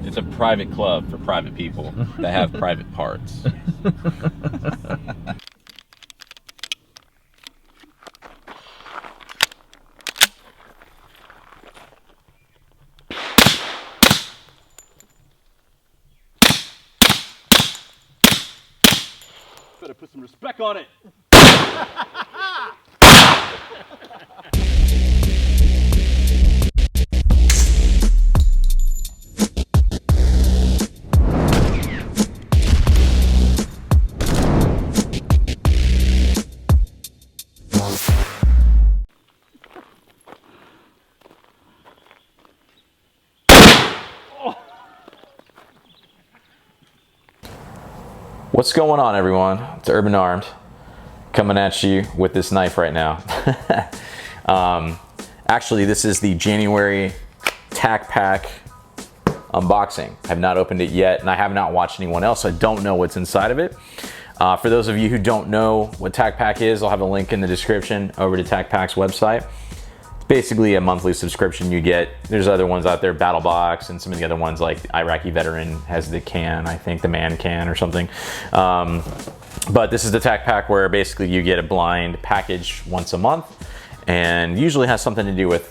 It's a private club for private people that have private parts. Better put some respect on it. What's going on, everyone? It's Urban Armed coming at you with this knife right now. Actually, this is the January TacPack unboxing. I have not opened it yet, and I have not watched anyone else, so I don't know what's inside of it. For those of you who don't know what TacPack is, I'll have a link in the description over to TacPack's website. Basically a monthly subscription you get. There's other ones out there, Battle Box, and some of the other ones like Iraqi Veteran has the can, I think the man can or something. But this is the TacPack where basically you get a blind package once a month, and usually has something to do with,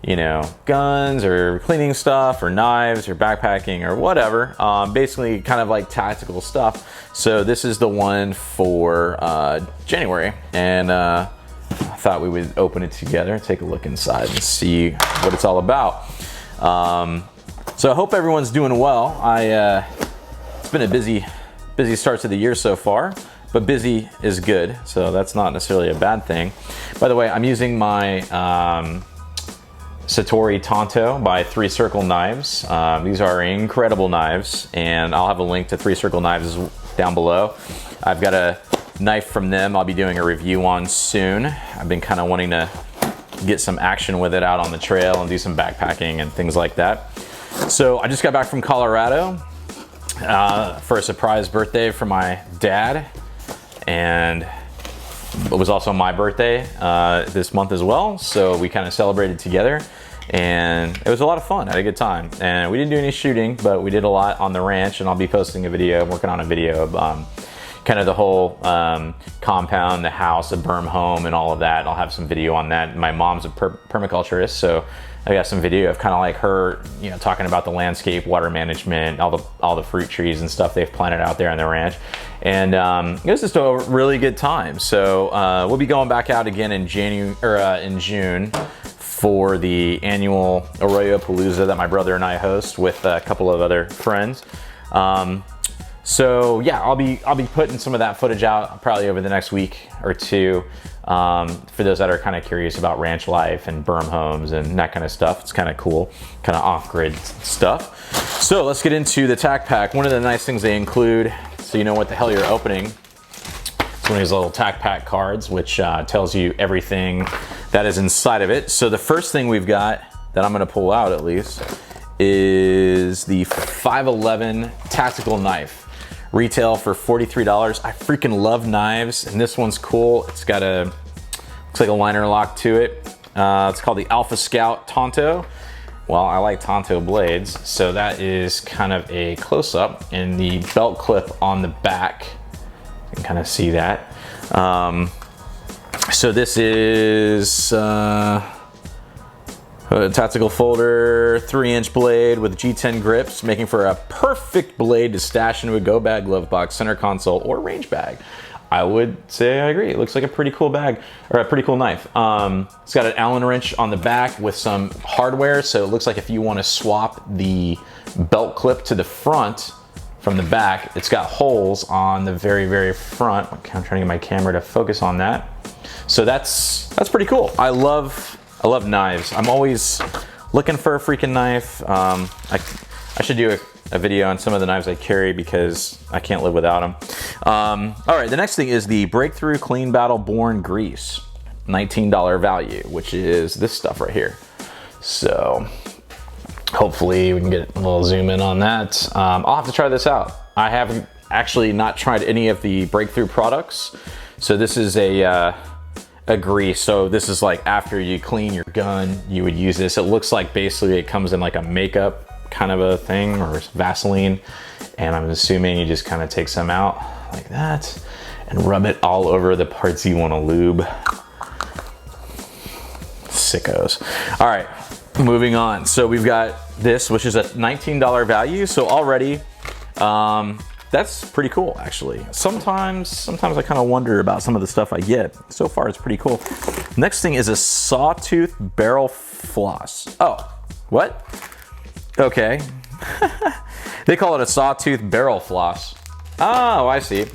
you know, guns or cleaning stuff or knives or backpacking or whatever. Basically kind of like tactical stuff. So this is the one for January, and I thought we would open it together, take a look inside and see what it's all about. So I hope everyone's doing well. It's been a busy start to the year so far, but busy is good, so that's not necessarily a bad thing. By the way, I'm using my Satori Tonto by 3 Circle Knives. These are incredible knives, and I'll have a link to 3 Circle Knives down below. I've got a knife from them I'll be doing a review on soon. I've been kind of wanting to get some action with it out on the trail and do some backpacking and things like that. So I just got back from Colorado for a surprise birthday for my dad, and it was also my birthday this month as well, so we kind of celebrated together, and it was a lot of fun. I had a good time, and we didn't do any shooting, but we did a lot on the ranch, and I'll be posting a video, working on a video of kind of the whole compound, the house, the berm home, and all of that. I'll have some video on that. My mom's a permaculturist, so I got some video of kind of like her, you know, talking about the landscape, water management, all the fruit trees and stuff they've planted out there on the ranch. And it was just a really good time. So we'll be going back out again in June for the annual Arroyo Palooza that my brother and I host with a couple of other friends. So yeah, I'll be putting some of that footage out probably over the next week or two, for those that are kind of curious about ranch life and berm homes and that kind of stuff. It's kind of cool, kind of off-grid stuff. So let's get into the TacPack. One of the nice things they include, so you know what the hell you're opening, it's one of these little TacPack cards, which tells you everything that is inside of it. So the first thing we've got that I'm going to pull out at least is the 511 tactical knife. Retail for $43. I freaking love knives, and this one's cool. It's got looks like a liner lock to it. It's called the Alpha Scout Tonto. Well, I like Tonto blades, so that is kind of a close-up, and the belt clip on the back, you can kind of see that. So this is a tactical folder, 3-inch blade with G10 grips, making for a perfect blade to stash into a go bag, glove box, center console, or range bag. I would say I agree. It looks like a pretty cool bag, or a pretty cool knife. It's got an Allen wrench on the back with some hardware, so it looks like if you want to swap the belt clip to the front from the back, it's got holes on the very, very front. I'm trying to get my camera to focus on that. So that's pretty cool. I love knives. I'm always looking for a freaking knife. I should do a video on some of the knives I carry because I can't live without them. All right, the next thing is the Breakthrough Clean Battle Born Grease. $19 value, which is this stuff right here. So hopefully we can get a little zoom in on that. I'll have to try this out. I haven't actually not tried any of the Breakthrough products. So this is a grease. So this is like after you clean your gun, you would use this. It looks like basically it comes in like a makeup kind of a thing, or Vaseline. And I'm assuming you just kind of take some out like that and rub it all over the parts you want to lube. Sickos. All right, moving on. So we've got this, which is a $19 value. So already, that's pretty cool, actually. Sometimes I kind of wonder about some of the stuff I get. So far, it's pretty cool. Next thing is a sawtooth barrel floss. Oh, what? Okay. They call it a sawtooth barrel floss. Oh, I see.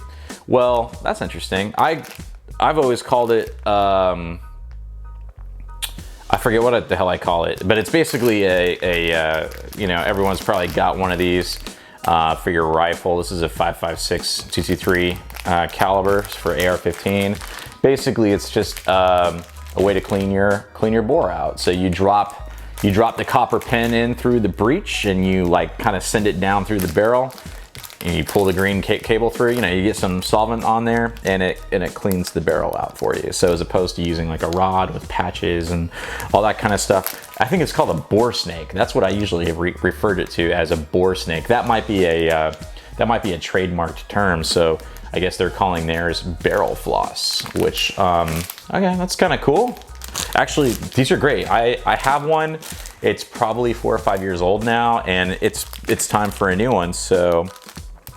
Well, that's interesting. I've always called it, I forget what the hell I call it, but it's basically you know, everyone's probably got one of these for your rifle. This is a 5.56 223 caliber for AR-15. Basically, it's just a way to clean your bore out. So you drop the copper pin in through the breech, and you like kind of send it down through the barrel, and you pull the green cable through. You know, you get some solvent on there, and it cleans the barrel out for you. So as opposed to using like a rod with patches and all that kind of stuff, I think it's called a bore snake. That's what I usually have referred it to, as a bore snake. That might be a trademarked term. So I guess they're calling theirs barrel floss, which okay, that's kind of cool. Actually, these are great. I have one. It's probably 4 or 5 years old now, and it's time for a new one. So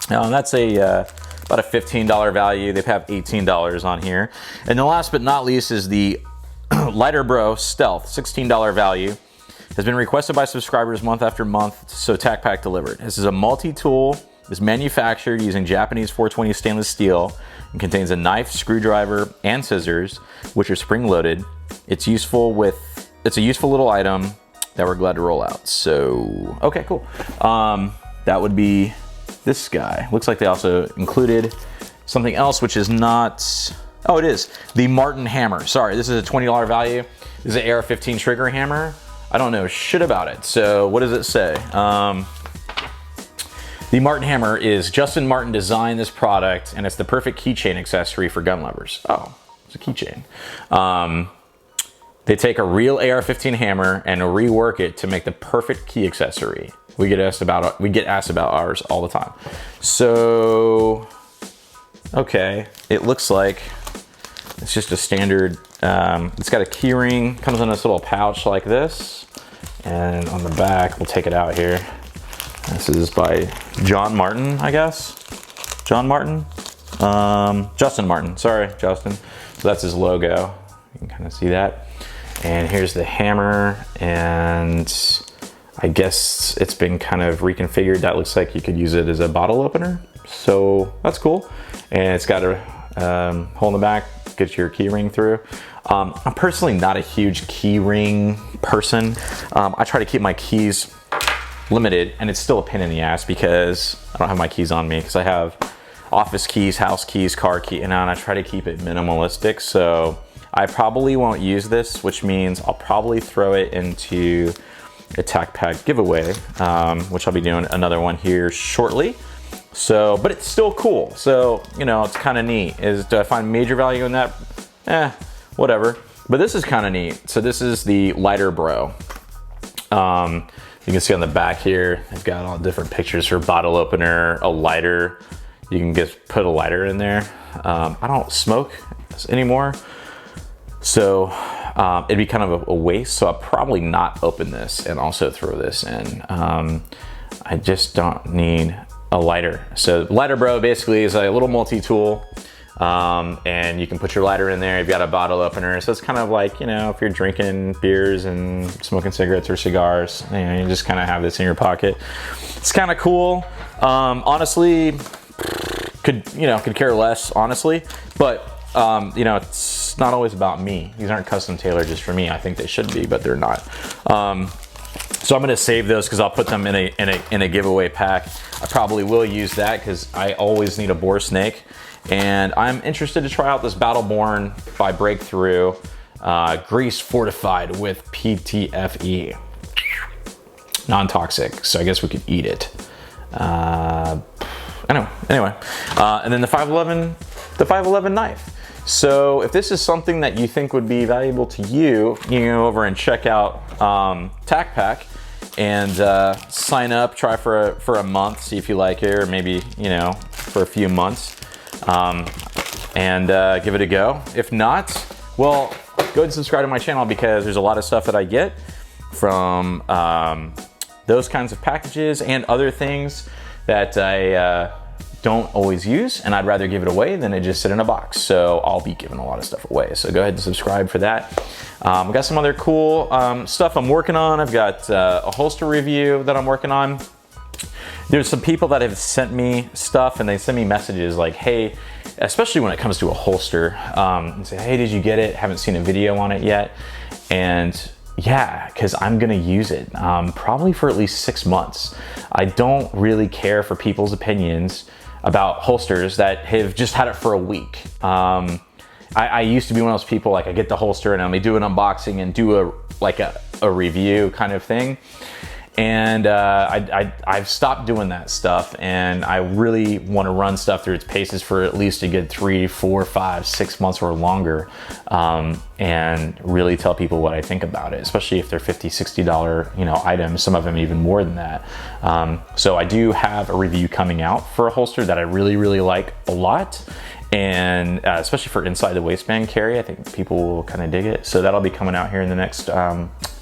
that's about a $15 value. They have $18 on here. And the last but not least is the Lighter Bro Stealth, $16 value. Has been requested by subscribers month after month, so TacPack delivered. This is a multi-tool. It's manufactured using Japanese 420 stainless steel and contains a knife, screwdriver, and scissors, which are spring-loaded. It's a useful little item that we're glad to roll out. So, okay, cool. That would be this guy. Looks like they also included something else, which is not, oh, it is the Martin hammer. Sorry, this is a $20 value. This is an AR-15 trigger hammer. I don't know shit about it. So what does it say? The Martin hammer is Justin Martin designed this product, and it's the perfect keychain accessory for gun lovers. Oh, it's a keychain. They take a real AR-15 hammer and rework it to make the perfect key accessory. We get asked about ours all the time. So, okay, it looks like it's just a standard. It's got a key ring, comes in this little pouch like this, and on the back, we'll take it out here. This is by John Martin, I guess. John Martin? Justin Martin, sorry, Justin. So that's his logo. You can kind of see that. And here's the hammer, and I guess it's been kind of reconfigured. That looks like you could use it as a bottle opener. So that's cool. And it's got a hole in the back, gets your key ring through. I'm personally not a huge key ring person. I try to keep my keys limited, and it's still a pain in the ass because I don't have my keys on me, because I have office keys, house keys, car key, and I try to keep it minimalistic. So I probably won't use this, which means I'll probably throw it into a TacPack giveaway, which I'll be doing another one here shortly. So, but it's still cool. So, you know, it's kind of neat. Do I find major value in that? Whatever. But this is kind of neat. So this is the Lighter Bro. You can see on the back here, they've got all different pictures for bottle opener, a lighter. You can just put a lighter in there. I don't smoke anymore, so it'd be kind of a waste. So I'll probably not open this and also throw this in. I just don't need a lighter. So Lighter Bro basically is a little multi-tool. And you can put your lighter in there. You've got a bottle opener. So it's kind of like, you know, if you're drinking beers and smoking cigarettes or cigars, you know, you just kind of have this in your pocket. It's kind of cool. Honestly, could care less, honestly. But, you know, it's not always about me. These aren't custom tailored just for me. I think they should be, but they're not. So I'm gonna save those because I'll put them in a giveaway pack. I probably will use that because I always need a bore snake. And I'm interested to try out this Battleborn by Breakthrough grease fortified with PTFE. Non-toxic, so I guess we could eat it. Anyway, and then the 511 knife. So if this is something that you think would be valuable to you, you can go over and check out TacPack. and sign up, try for a month, see if you like it, or maybe, you know, for a few months, and give it a go. If not, well, go ahead and subscribe to my channel, because there's a lot of stuff that I get from those kinds of packages and other things that I don't always use, and I'd rather give it away than it just sit in a box. So I'll be giving a lot of stuff away. So go ahead and subscribe for that. I've got some other cool stuff I'm working on. I've got a holster review that I'm working on. There's some people that have sent me stuff, and they send me messages like, hey, especially when it comes to a holster, and say, hey, did you get it? Haven't seen a video on it yet. And yeah, because I'm gonna use it probably for at least 6 months. I don't really care for people's opinions about holsters that have just had it for a week. I used to be one of those people, like I get the holster and I may do an unboxing and do a review kind of thing. And I've stopped doing that stuff, and I really want to run stuff through its paces for at least a good 3, 4, 5, 6 months or longer, and really tell people what I think about it, especially if they're $50, $60, you know, items, some of them even more than that. So I do have a review coming out for a holster that I really, really like a lot. And especially for inside the waistband carry, I think people will kind of dig it. So that'll be coming out here in the next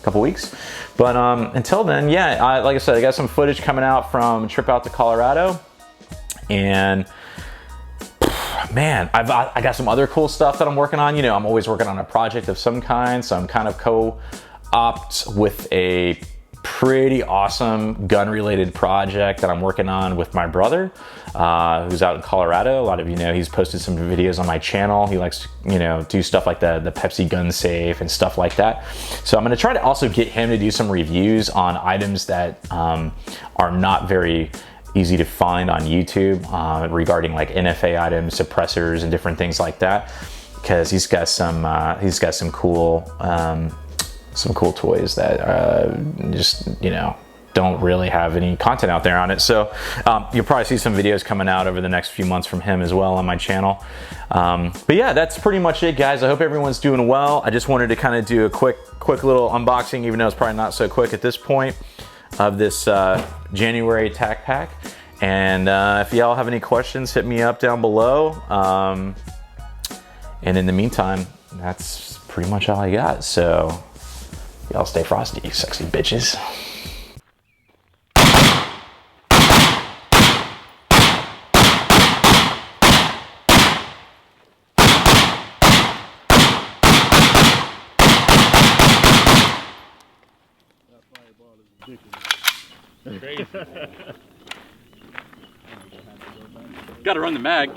couple weeks. But until then, yeah, like I said, I got some footage coming out from a trip out to Colorado. And man, I got some other cool stuff that I'm working on. You know, I'm always working on a project of some kind. So I'm kind of co-opt with a pretty awesome gun-related project that I'm working on with my brother, who's out in Colorado. A lot of you know, he's posted some videos on my channel. He likes to, you know, do stuff like the Pepsi gun safe and stuff like that. So I'm gonna try to also get him to do some reviews on items that are not very easy to find on YouTube, regarding like NFA items, suppressors, and different things like that, because he's got some cool toys that just, you know, don't really have any content out there on it. So you'll probably see some videos coming out over the next few months from him as well on my channel. But yeah, that's pretty much it, guys. I hope everyone's doing well. I just wanted to kind of do a quick little unboxing, even though it's probably not so quick at this point, of this January TacPack. And if y'all have any questions, hit me up down below. And in the meantime, that's pretty much all I got. So y'all stay frosty, you sexy bitches. That fireball is ridiculous. Crazy. Gotta run the mag.